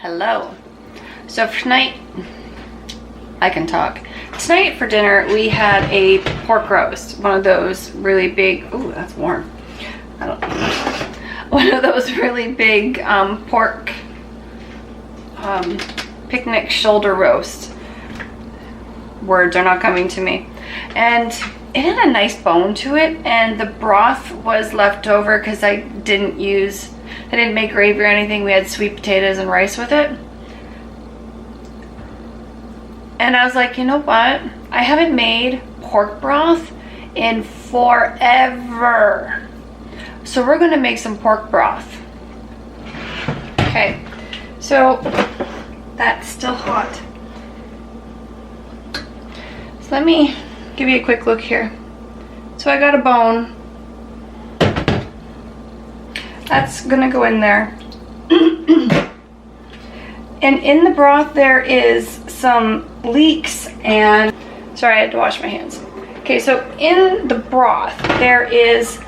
Hello. So for tonight, I can talk. Tonight for dinner, we had a pork roast. One of those really big, ooh, that's warm. I don't know. One of those really big pork picnic shoulder roast. Words are not coming to me. And it had a nice bone to it, and the broth was left over because I didn't make gravy or anything. We had sweet potatoes and rice with it. And I was like, you know what? I haven't made pork broth in forever. So we're gonna make some pork broth. Okay, so that's still hot. So let me give you a quick look here. So I got a bone. That's gonna go in there. And in the broth there is some leeks and, sorry, I had to wash my hands. Okay, so in the broth there is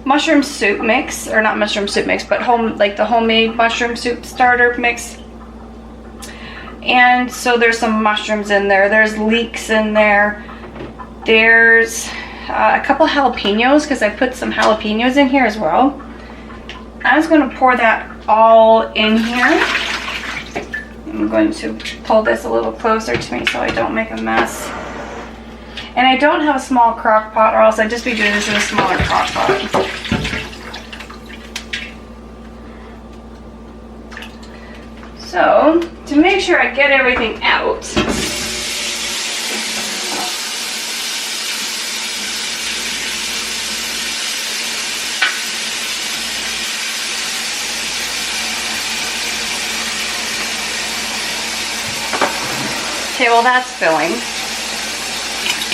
mushroom soup mix, or not mushroom soup mix, but the homemade mushroom soup starter mix. And so there's some mushrooms in there. There's leeks in there. There's a couple jalapenos because I put some jalapenos in here as well. I was going to pour that all in here. I'm going to pull this a little closer to me so I don't make a mess. And I don't have a small crock pot, or else I'd just be doing this in a smaller crock pot. So, to make sure I get everything out, okay, well that's filling.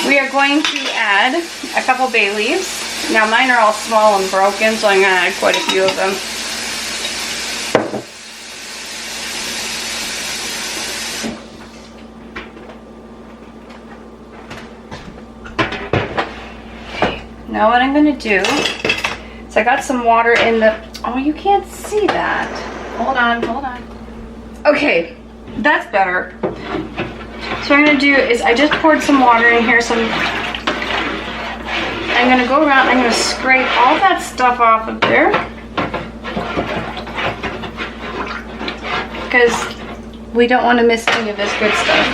We are going to add a couple bay leaves. Now mine are all small and broken, so I'm going to add quite a few of them. Okay, now what I'm going to do is I got some water in the, oh, you can't see that. Hold on. Okay, that's better. So what I'm going to do is I just poured some water in here. I'm going to go around and I'm going to scrape all that stuff off of there. Because we don't want to miss any of this good stuff.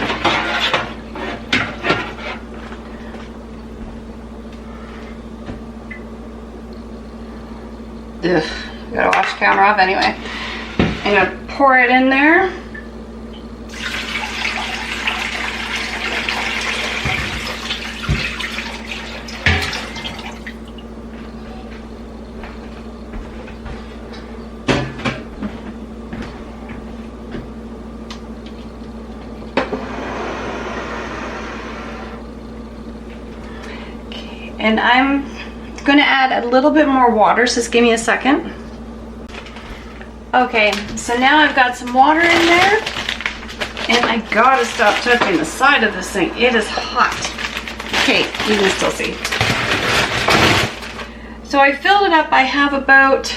Ugh, I gotta wash the camera off anyway. I'm going to pour it in there. And I'm going to add a little bit more water, so just give me a second. Okay, so now I've got some water in there, and I gotta stop touching the side of this thing. It is hot. Okay, you can still see. So I filled it up. I have about,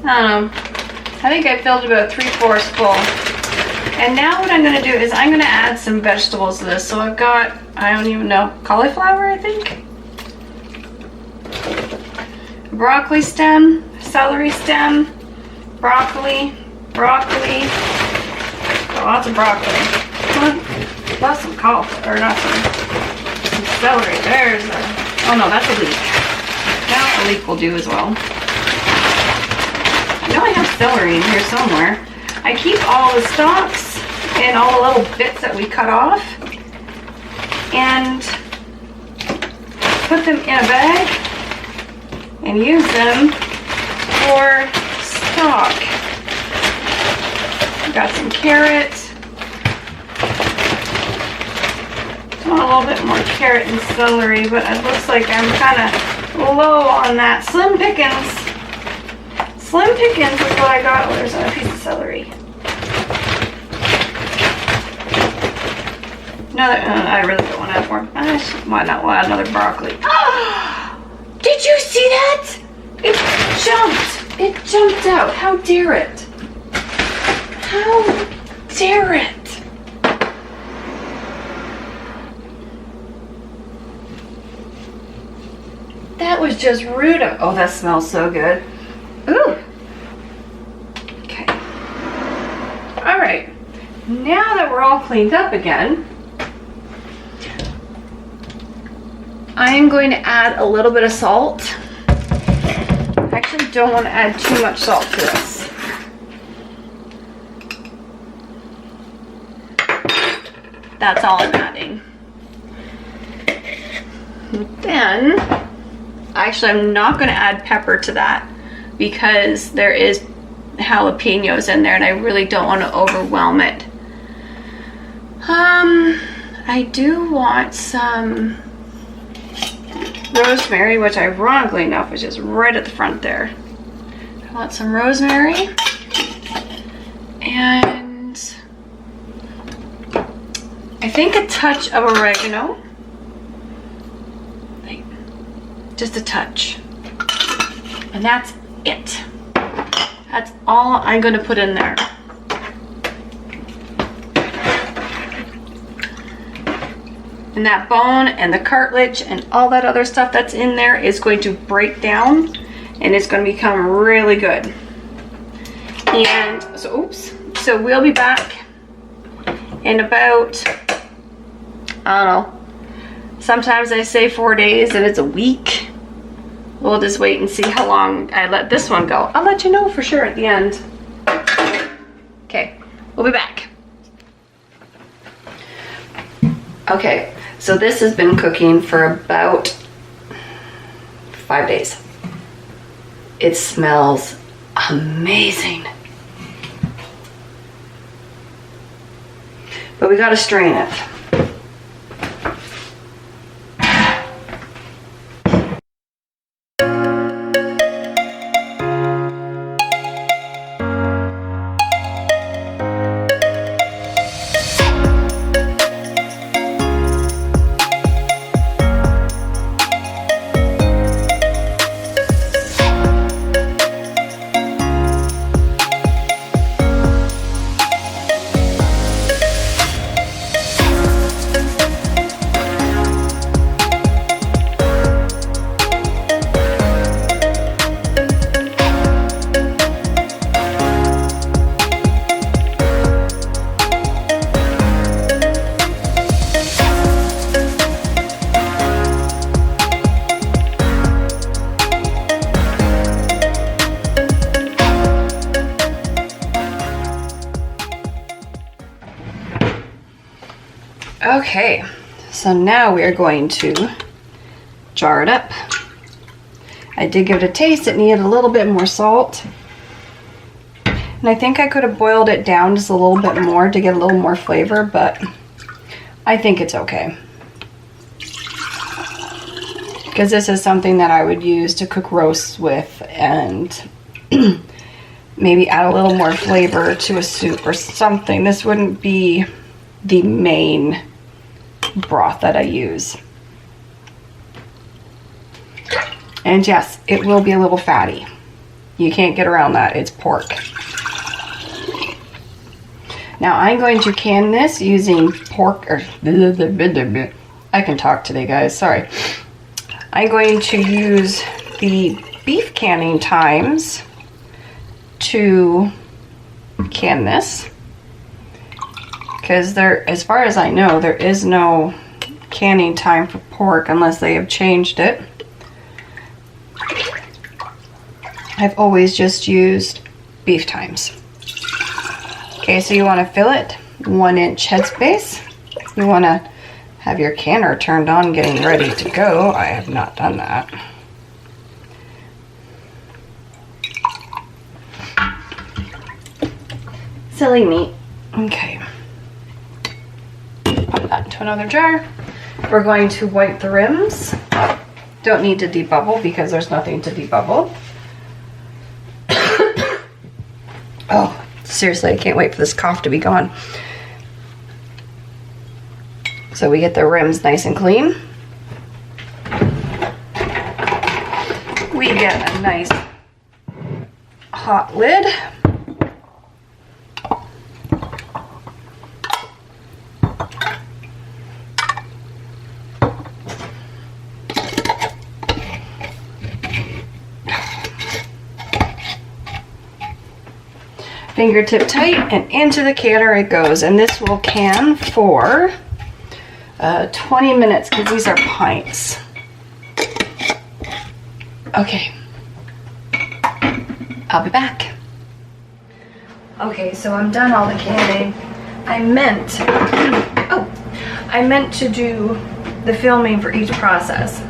I don't know, I think I filled about 3/4 full. And now what I'm going to do is I'm going to add some vegetables to this. So I've got, I don't even know, cauliflower, I think? Broccoli stem, celery stem, broccoli, lots of broccoli. Got some cauliflower, or not some celery. There's a, oh no, that's a leek. Now a leek will do as well. I know I have celery in here somewhere. I keep all the stalks and all the little bits that we cut off and put them in a bag and use them for stock. Got some carrots. I want a little bit more carrot and celery, but it looks like I'm kind of low on that. Slim pickings. Slim pickings is what I got. Oh, there's a piece of celery. I really don't want to have more. Why not want another broccoli? Did you see that? It jumped. It jumped out. How dare it? How dare it? That was just rude. Oh, that smells so good. Ooh. Okay. All right. Now that we're all cleaned up again, I am going to add a little bit of salt. I actually don't want to add too much salt to this. That's all I'm adding. Then, actually I'm not going to add pepper to that because there is jalapenos in there and I really don't want to overwhelm it. I do want some rosemary, which ironically enough is just right at the front there. I want some rosemary and I think a touch of oregano, like just a touch, and that's it. That's all I'm going to put in there. And that bone and the cartilage and all that other stuff that's in there is going to break down and it's going to become really good. And so, oops. So we'll be back in about, I don't know, sometimes I say 4 days and it's a week. We'll just wait and see how long I let this one go. I'll let you know for sure at the end. Okay, we'll be back. Okay, so this has been cooking for about 5 days. It smells amazing. But we gotta strain it. Okay, so now we are going to jar it up. I did give it a taste. It needed a little bit more salt. And I think I could have boiled it down just a little bit more to get a little more flavor, but I think it's okay. Because this is something that I would use to cook roasts with and maybe add a little more flavor to a soup or something. This wouldn't be the main broth that I use. And yes, it will be a little fatty. You can't get around that. It's pork. Now I'm going to can this using pork, or I can talk today, guys, sorry. I'm going to use the beef canning times to can this. Because there, as far as I know, there is no canning time for pork unless they have changed it. I've always just used beef times. Okay, so you want to fill it 1 inch headspace. You want to have your canner turned on, getting ready to go. I have not done that. Silly me. Okay. Put that into another jar. We're going to wipe the rims. Don't need to debubble because there's nothing to debubble. Oh, seriously, I can't wait for this cough to be gone. So we get the rims nice and clean. We get a nice hot lid. fingertip tight, and into the canner it goes. And this will can for 20 minutes because these are pints. Okay, I'll be back. Okay, so I'm done all the canning. I meant to do the filming for each process,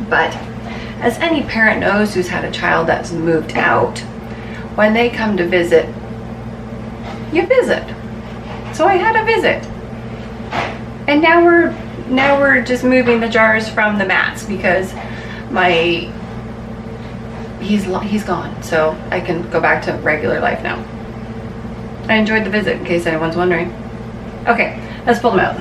but as any parent knows who's had a child that's moved out, when they come to visit, you visit. So I had a visit, and now we're just moving the jars from the mats because he's gone, so I can go back to regular life now. I enjoyed the visit, in case anyone's wondering. Okay, let's pull them out.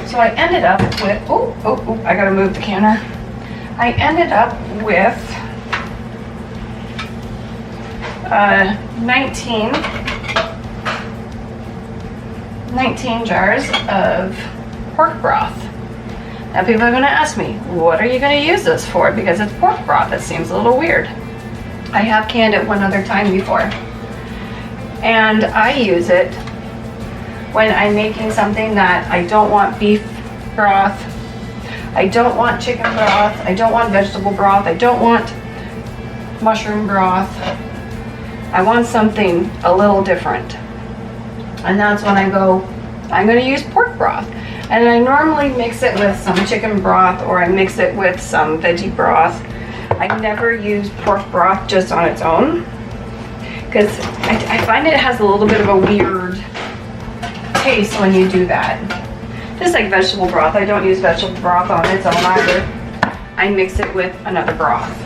So I ended up with, I gotta move the canner. I ended up with 19 jars of pork broth. Now people are gonna ask me, what are you gonna use this for? Because it's pork broth, it seems a little weird. I have canned it one other time before. And I use it when I'm making something that I don't want beef broth, I don't want chicken broth, I don't want vegetable broth, I don't want mushroom broth. I want something a little different. And that's when I go, I'm gonna use pork broth. And I normally mix it with some chicken broth, or I mix it with some veggie broth. I never use pork broth just on its own, because I find it has a little bit of a weird taste when you do that. Just like vegetable broth, I don't use vegetable broth on its own either. I mix it with another broth.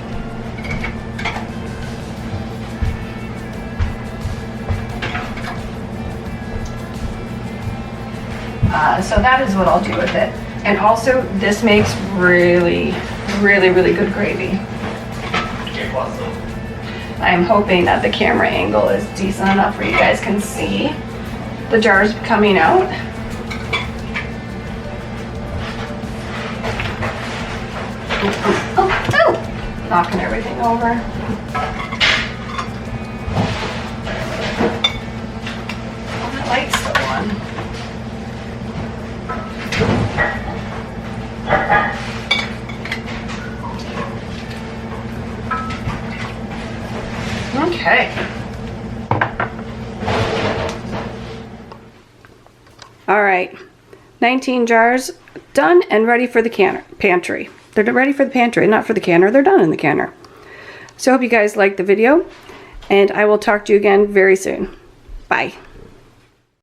So that is what I'll do with it. And also, this makes really, really, really good gravy. I'm hoping that the camera angle is decent enough where you guys can see the jars coming out. Oh, knocking everything over. Oh, that light's still on. Okay. All right, 19 jars done and ready for the pantry. They're ready for the pantry, not for the canner. They're done in the canner. So I hope you guys liked the video, and I will talk to you again very soon. Bye.